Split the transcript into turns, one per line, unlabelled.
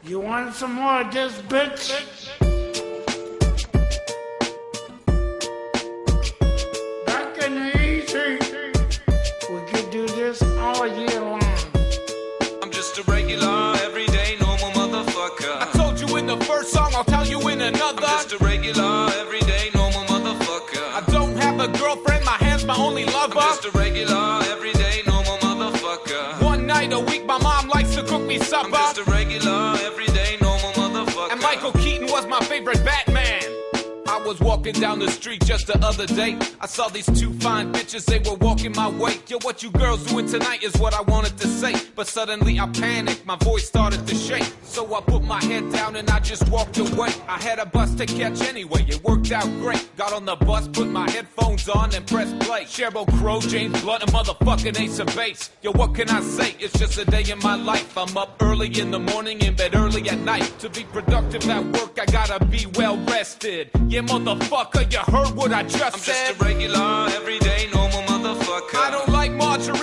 You want some more of this, bitch? Back in the easy, we could do this all year long.
I'm just a regular, everyday, normal motherfucker.
I told you in the first song, I'll tell you in another.
I'm just a regular, everyday, normal motherfucker.
I don't have a girlfriend, my hand's my only lover.
I'm just a regular, everyday, normal motherfucker.
One night a week, my mom likes to cook me supper.
I'm just a regular, everyday, normal motherfucker.
And Michael Keaton was my favorite Batman. I was walking down the street just the other day. I saw these two fine bitches, they were walking my way. Yo, what you girls doing tonight is what I wanted to say. But suddenly I panicked, my voice started to shake. So I put my head down and I just walked away. I had a bus to catch anyway, it worked out great. Got on the bus, put my headphones on and pressed play. Sheryl Crow, James Blunt, and motherfucking Ace of Base. Yo, what can I say? It's just a day in my life. I'm up early in the morning, in bed early at night. To be productive at work, I gotta be well rested. Yeah, motherfucker, you heard what I just
I'm
said.
just a regular, everyday, normal motherfucker.
I don't like margarine